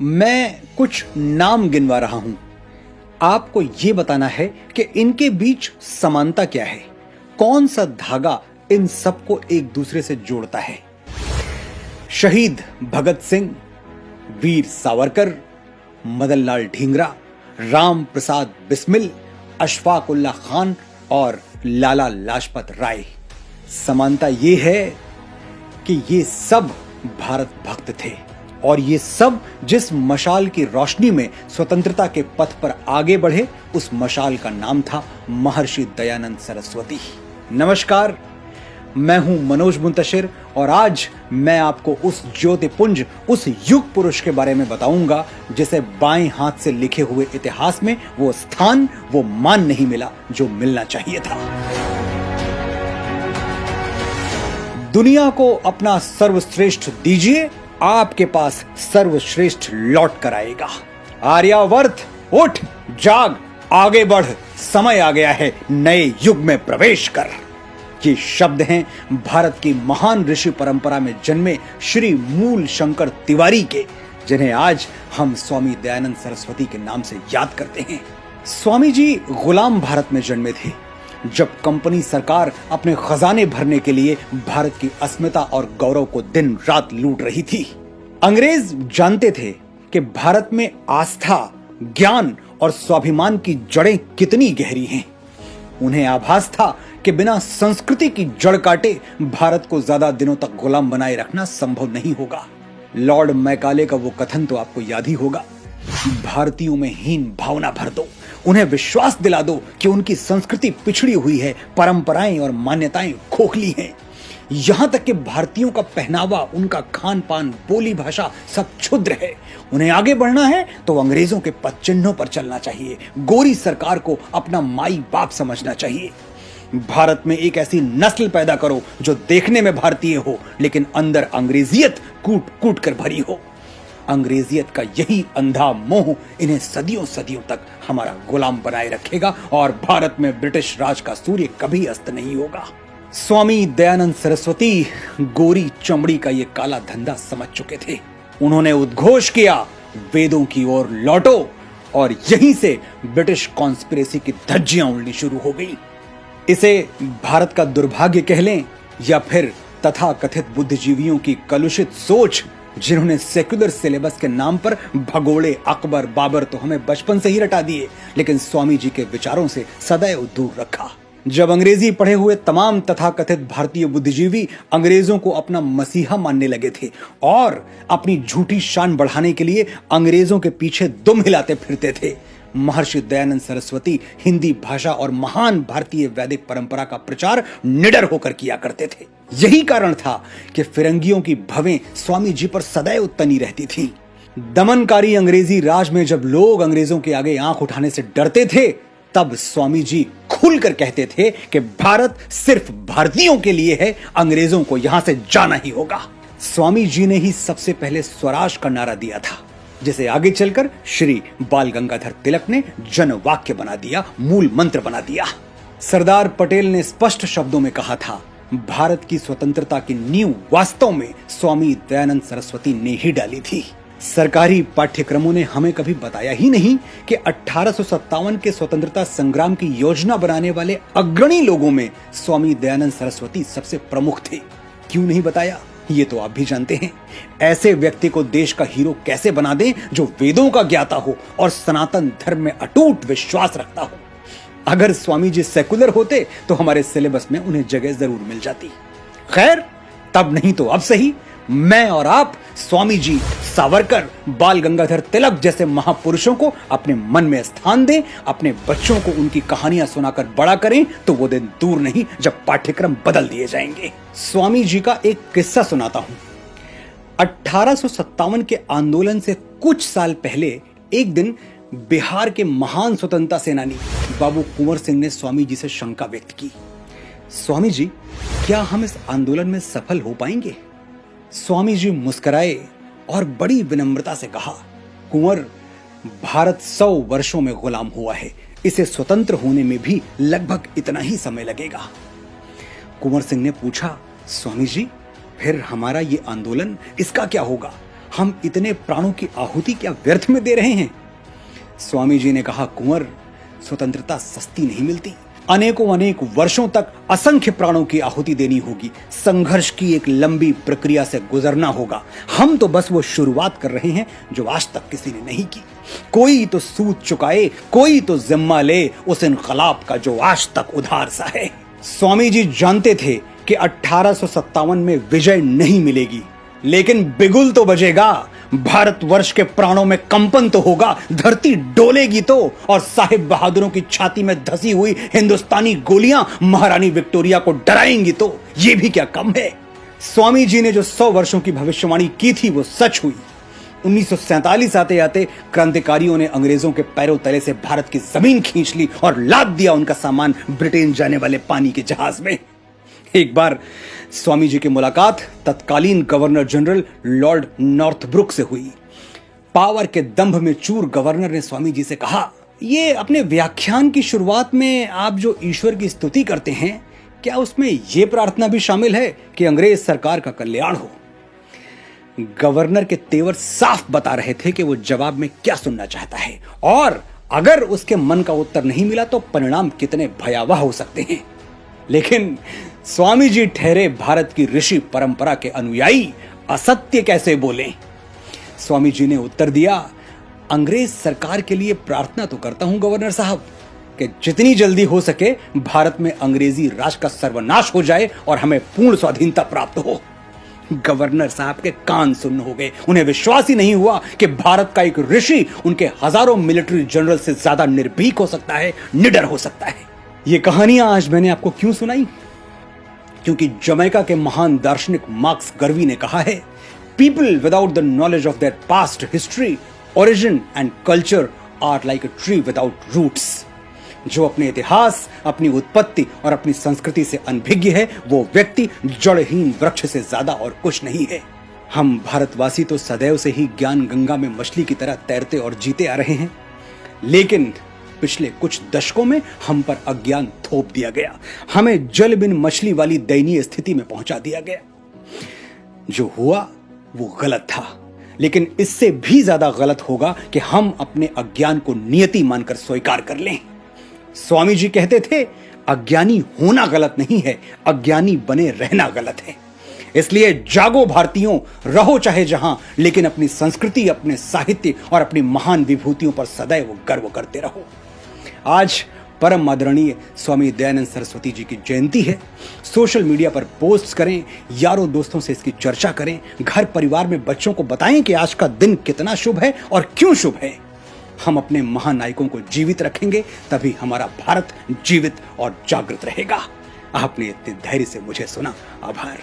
मैं कुछ नाम गिनवा रहा हूं। आपको यह बताना है कि इनके बीच समानता क्या है, कौन सा धागा इन सबको एक दूसरे से जोड़ता है। शहीद भगत सिंह, वीर सावरकर, मदन लाल ढींगरा, राम प्रसाद बिस्मिल, अशफाक उल्लाह खान और लाला लाजपत राय। समानता ये है कि ये सब भारत भक्त थे और ये सब जिस मशाल की रोशनी में स्वतंत्रता के पथ पर आगे बढ़े, उस मशाल का नाम था महर्षि दयानंद सरस्वती। नमस्कार, मैं हूं मनोज मुंतशिर और आज मैं आपको उस ज्योतिपुंज, उस युग पुरुष के बारे में बताऊंगा जिसे बाएं हाथ से लिखे हुए इतिहास में वो स्थान, वो मान नहीं मिला जो मिलना चाहिए था। दुनिया को अपना सर्वश्रेष्ठ दीजिए, आपके पास सर्वश्रेष्ठ लौट कर आएगा। आर्यावर्त उठ, जाग, आगे बढ़, समय आ गया है नए युग में प्रवेश कर। ये शब्द हैं भारत की महान ऋषि परंपरा में जन्मे श्री मूल शंकर तिवारी के, जिन्हें आज हम स्वामी दयानंद सरस्वती के नाम से याद करते हैं। स्वामी जी गुलाम भारत में जन्मे थे, जब कंपनी सरकार अपने खजाने भरने के लिए भारत की अस्मिता और गौरव को दिन रात लूट रही थी। अंग्रेज जानते थे कि भारत में आस्था, ज्ञान और स्वाभिमान की जड़ें कितनी गहरी हैं। उन्हें आभास था कि बिना संस्कृति की जड़ काटे भारत को ज्यादा दिनों तक गुलाम बनाए रखना संभव नहीं होगा। लॉर्ड मैकाले का वो कथन तो आपको याद ही होगा, भारतीयों में हीन भावना भर दो, उन्हें विश्वास दिला दो कि उनकी संस्कृति पिछड़ी हुई है, परंपराएं और मान्यताएं खोखली हैं। यहां तक कि भारतीयों का पहनावा, उनका खान पान, बोली भाषा सब क्षुद्र है। उन्हें आगे बढ़ना है तो अंग्रेजों के पद चिन्हों पर चलना चाहिए, गोरी सरकार को अपना माई बाप समझना चाहिए। भारत में एक ऐसी नस्ल पैदा करो जो देखने में भारतीय हो लेकिन अंदर अंग्रेजियत कूट कूट कर भरी हो। अंग्रेजियत का यही अंधा मोह इन्हें सदियों सदियों तक हमारा गुलाम बनाए रखेगा और भारत में ब्रिटिश राज का सूर्य कभी अस्त नहीं होगा। स्वामी दयानंद सरस्वती गोरी चमड़ी का ये काला धंधा समझ चुके थे। उन्होंने उद्घोष किया, वेदों की ओर लौटो, और यहीं से ब्रिटिश कॉन्स्पिरेसी की धज्जियां उड़नी शुरू हो गई। इसे भारत का दुर्भाग्य कह लें या फिर तथाकथित बुद्धिजीवियों की कलुषित सोच, जिन्होंने सेक्युलर सिलेबस के नाम पर भगोड़े अकबर बाबर तो हमें बचपन से ही रटा दिए, लेकिन स्वामी जी के विचारों से सदैव दूर रखा। जब अंग्रेजी पढ़े हुए तमाम तथाकथित भारतीय बुद्धिजीवी अंग्रेजों को अपना मसीहा मानने लगे थे और अपनी झूठी शान बढ़ाने के लिए अंग्रेजों के पीछे दुम हिलाते फिरते थे, महर्षि दयानंद सरस्वती हिंदी भाषा और महान भारतीय वैदिक परंपरा का प्रचार निडर होकर किया करते थे। यही कारण था कि फिरंगियों की भवें स्वामी जी पर सदैव तनी रहती थीं। दमनकारी अंग्रेजी राज में जब लोग अंग्रेजों के आगे आंख उठाने से डरते थे, तब स्वामी जी खुलकर कहते थे कि भारत सिर्फ भारतीयों के लिए है, अंग्रेजों को यहां से जाना ही होगा। स्वामी जी ने ही सबसे पहले स्वराज का नारा दिया था, जिसे आगे चलकर श्री बाल गंगाधर तिलक ने जन वाक्य बना दिया, मूल मंत्र बना दिया। सरदार पटेल ने स्पष्ट शब्दों में कहा था, भारत की स्वतंत्रता की नींव वास्तव में स्वामी दयानंद सरस्वती ने ही डाली थी। सरकारी पाठ्यक्रमों ने हमें कभी बताया ही नहीं कि 1857 के स्वतंत्रता संग्राम की योजना बनाने वाले अग्रणी लोगों में स्वामी दयानंद सरस्वती सबसे प्रमुख थे। क्यों नहीं बताया, ये तो आप भी जानते हैं। ऐसे व्यक्ति को देश का हीरो कैसे बना दें जो वेदों का ज्ञाता हो और सनातन धर्म में अटूट विश्वास रखता हो। अगर स्वामी जी सेकुलर होते तो हमारे सिलेबस में उन्हें जगह जरूर मिल जाती। खैर, तब नहीं तो अब सही, मैं और आप स्वामी जी, सावरकर, बाल गंगाधर तिलक जैसे महापुरुषों को अपने मन में स्थान दें, अपने बच्चों को उनकी कहानियां सुनाकर बड़ा करें, तो वो दिन दूर नहीं जब पाठ्यक्रम बदल दिए जाएंगे। स्वामी जी का एक किस्सा सुनाता हूं। 1857 के आंदोलन से कुछ साल पहले एक दिन बिहार के महान स्वतंत्रता सेनानी बाबू कुंवर सिंह ने स्वामी जी से शंका व्यक्त की, स्वामी जी, क्या हम इस आंदोलन में सफल हो पाएंगे? स्वामी जी मुस्कुराए और बड़ी विनम्रता से कहा, कुंवर, भारत 100 वर्षों में गुलाम हुआ है, इसे स्वतंत्र होने में भी लगभग इतना ही समय लगेगा। कुंवर सिंह ने पूछा, स्वामी जी, फिर हमारा ये आंदोलन, इसका क्या होगा? हम इतने प्राणों की आहुति क्या व्यर्थ में दे रहे हैं? स्वामी जी ने कहा, कुंवर, स्वतंत्रता सस्ती नहीं मिलती। अनेक वर्षों तक असंख्य प्राणों की आहुति देनी होगी। संघर्ष की एक लंबी प्रक्रिया से गुजरना होगा। हम तो बस वो शुरुआत कर रहे हैं जो आज तक किसी ने नहीं की। कोई तो सूद चुकाए, कोई तो जिम्मा ले उस इनकलाब का जो आज तक उधार सा है। स्वामी जी जानते थे कि 1857 में विजय नहीं मिलेगी, लेकिन बिगुल तो बजेगा। भारतवर्ष के प्राणों में कंपन तो होगा, धरती डोलेगी तो, और साहिब बहादुरों की छाती में धसी हुई हिंदुस्तानी गोलियां महारानी विक्टोरिया को डराएंगी तो। ये भी क्या कम है? स्वामी जी ने जो 100 वर्षों की भविष्यवाणी की थी वो सच हुई। 1947 आते आते क्रांतिकारियों ने अंग्रेजों के पैरों तले से भारत की जमीन खींच ली और लाद दिया उनका सामान ब्रिटेन जाने वाले पानी के जहाज में। एक बार स्वामी जी की मुलाकात तत्कालीन गवर्नर जनरल लॉर्ड नॉर्थब्रुक से हुई। पावर के दंभ में चूर गवर्नर ने स्वामी जी से कहा, ये अपने व्याख्यान की शुरुआत में आप जो ईश्वर की स्तुति करते हैं, क्या उसमें यह प्रार्थना भी शामिल है कि अंग्रेज सरकार का कल्याण हो? गवर्नर के तेवर साफ बता रहे थे कि वो जवाब में क्या सुनना चाहता है, और अगर उसके मन का उत्तर नहीं मिला तो परिणाम कितने भयावह हो सकते हैं। लेकिन स्वामी जी ठहरे भारत की ऋषि परंपरा के अनुयायी, असत्य कैसे बोलें? स्वामी जी ने उत्तर दिया, अंग्रेज सरकार के लिए प्रार्थना तो करता हूं गवर्नर साहब कि जितनी जल्दी हो सके भारत में अंग्रेजी राज का सर्वनाश हो जाए और हमें पूर्ण स्वाधीनता प्राप्त हो। गवर्नर साहब के कान सुन्न हो गए। उन्हें विश्वास ही नहीं हुआ कि भारत का एक ऋषि उनके हजारों मिलिट्री जनरल से ज्यादा निर्भीक हो सकता है, निडर हो सकता है। ये कहानियां आज मैंने आपको क्यों सुनाई? क्योंकि जमैका के महान दार्शनिक मार्क्स गर्वी ने कहा है, people without the knowledge of their past history, origin and culture are like a tree without roots. जो अपने इतिहास, अपनी उत्पत्ति और अपनी संस्कृति से अनभिज्ञ है, वो व्यक्ति जड़हीन वृक्ष से ज्यादा और कुछ नहीं है। हम भारतवासी तो सदैव से ही ज्ञान गंगा में मछली की तरह तैरते और जीते आ रहे हैं, लेकिन पिछले कुछ दशकों में हम पर अज्ञान थोप दिया गया। हमें जल बिन मछली वाली दयनीय स्थिति में पहुंचा दिया गया। जो हुआ वो गलत था, लेकिन इससे भी ज्यादा गलत होगा कि हम अपने अज्ञान को नियति मानकर स्वीकार कर लें। स्वामी जी कहते थे, अज्ञानी होना गलत नहीं है, अज्ञानी बने रहना गलत है। इसलिए जागो भारतीयों, रहो चाहे जहां, लेकिन अपनी संस्कृति, अपने साहित्य और अपनी महान विभूतियों पर सदैव गर्व करते रहो। आज परम आदरणीय स्वामी दयानंद सरस्वती जी की जयंती है। सोशल मीडिया पर पोस्ट करें, यारों दोस्तों से इसकी चर्चा करें, घर परिवार में बच्चों को बताएं कि आज का दिन कितना शुभ है और क्यों शुभ है। हम अपने महानायकों को जीवित रखेंगे, तभी हमारा भारत जीवित और जागृत रहेगा। आपने इतने धैर्य से मुझे सुना, आभार।